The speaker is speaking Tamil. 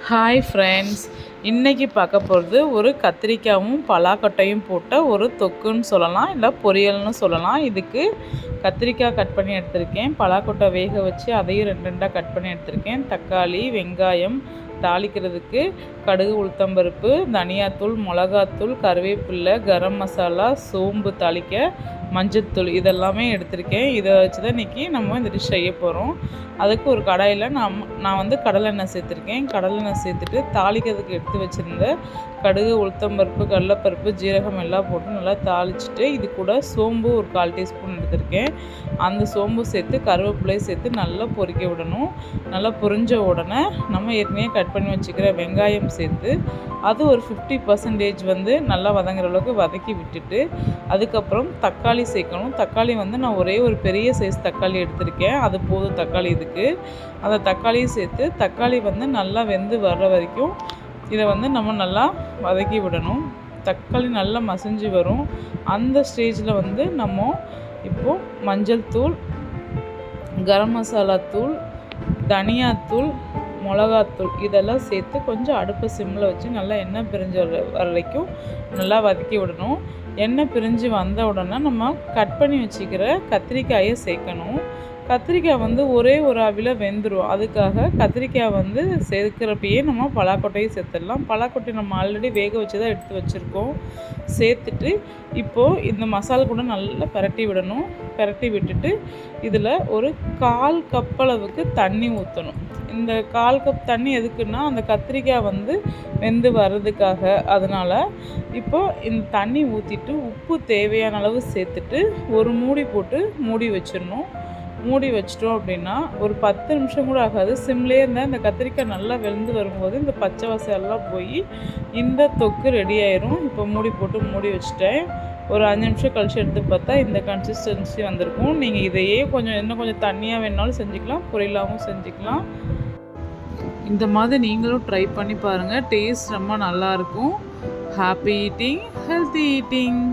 ஹாய் ஃப்ரெண்ட்ஸ், இன்றைக்கி பார்க்க போகிறது ஒரு கத்திரிக்காயும் பலாக்கொட்டையும் போட்ட ஒரு தொக்குன்னு சொல்லலாம், இல்லை பொரியல்னு சொல்லலாம். இதுக்கு கத்திரிக்காய் கட் பண்ணி எடுத்திருக்கேன், பலாக்கொட்டை வேக வச்சு அதையும் ரெண்டு ரெண்டாக கட் பண்ணி எடுத்திருக்கேன், தக்காளி, வெங்காயம், தாளிக்கிறதுக்கு கடுகு, உளுத்தம்பருப்பு, தனியாத்தூள், மிளகாத்தூள், கருவேப்பில்லை, கரம் மசாலா, சோம்பு தாளிக்க, மஞ்சத்தூள் இதெல்லாமே எடுத்திருக்கேன். இதை வச்சு தான் இன்றைக்கி நம்ம இந்த டிஷ் செய்ய போகிறோம். அதுக்கு ஒரு கடாயில் நான் வந்து கடலெண்ணெய் சேர்த்துருக்கேன். கடலெண்ணெய் சேர்த்துட்டு தாளிக்கிறதுக்கு எடுத்து வச்சுருந்த கடுகு, உளுத்தம்பருப்பு, கடலைப்பருப்பு, ஜீரகம் எல்லாம் போட்டு நல்லா தாளிச்சிட்டு இது கூட சோம்பு ஒரு 1/4 டீஸ்பூன் எடுத்திருக்கேன். அந்த சோம்பு சேர்த்து கருவேப்பிலை சேர்த்து நல்லா பொரிக்க விடணும். நல்லா பொரிஞ்ச உடனே நம்ம ஏற்கனவே கட் பண்ணி வச்சுக்கிற வெங்காயம் சேர்த்து அது ஒரு 50% வந்து நல்லா வதங்குற அளவுக்கு வதக்கி விட்டுட்டு அதுக்கப்புறம் தக்காளி சேர்க்கணும். தக்காளி வந்து நான் ஒரே ஒரு பெரிய சைஸ் தக்காளி எடுத்திருக்கேன், அது போதும் தக்காளி இதுக்கு. அந்த தக்காளியும் சேர்த்து தக்காளி வந்து நல்லா வெந்து வர்ற வரைக்கும் இதை வந்து நம்ம நல்லா வதக்கி விடணும். தக்காளி நல்லா மசிஞ்சு வரும். அந்த ஸ்டேஜில் வந்து நம்ம இப்போது மஞ்சள் தூள், கரம் மசாலா தூள், தனியாத்தூள், மிளகாத்தூள் இதெல்லாம் சேர்த்து கொஞ்சம் அடுப்பை சிம்மில் வச்சு நல்லா எண்ணெய் பிரிஞ்சு வர வரைக்கும் நல்லா வதக்கி விடணும். எண்ணெய் பிரிஞ்சு வந்த உடனே நம்ம கட் பண்ணி வச்சுக்கிற கத்திரிக்காயை சேர்க்கணும். கத்திரிக்காய் வந்து ஒரே ஒரு ஆவியில் வெந்துடும். அதுக்காக கத்திரிக்காய் வந்து சேர்க்குறப்பயே நம்ம பலாக்கொட்டையும் சேர்த்துடலாம். பலாக்கொட்டை நம்ம ஆல்ரெடி வேக வச்சு தான் எடுத்து வச்சுருக்கோம். சேர்த்துட்டு இப்போது இந்த மசாலா கூட நல்லா பிரட்டி விடணும். பிரட்டி விட்டுட்டு இதில் ஒரு 1/4 கப் அளவுக்கு தண்ணி ஊற்றணும். இந்த 1/4 கப் தண்ணி எதுக்குன்னா அந்த கத்திரிக்காய் வந்து வெந்து வர்றதுக்காக. அதனால் இப்போது இந்த தண்ணி ஊற்றிட்டு உப்பு தேவையான அளவு சேர்த்துட்டு ஒரு மூடி போட்டு மூடி வச்சிடணும். மூடி வச்சிட்டோம் அப்படின்னா ஒரு 10 நிமிஷம் கூட ஆகாது. சிம்லேயே இருந்தால் இந்த கத்திரிக்காய் நல்லா வெந்து வரும்போது இந்த பச்சை வாசம் போய் இந்த தொக்கு ரெடி ஆயிரும். இப்போ மூடி போட்டு மூடி வச்சுட்டேன். ஒரு 5 நிமிஷம் கழிச்சு எடுத்து பார்த்தா இந்த கன்சிஸ்டன்சி வந்திருக்கும். நீங்கள் இதையே இன்னும் கொஞ்சம் தண்ணியாக வேணாலும் செஞ்சுக்கலாம், பொரியலாகவும் செஞ்சுக்கலாம். இந்த மாதிரி நீங்களும் ட்ரை பண்ணி பாருங்கள். டேஸ்ட் ரொம்ப நல்லாயிருக்கும். Happy eating, healthy eating.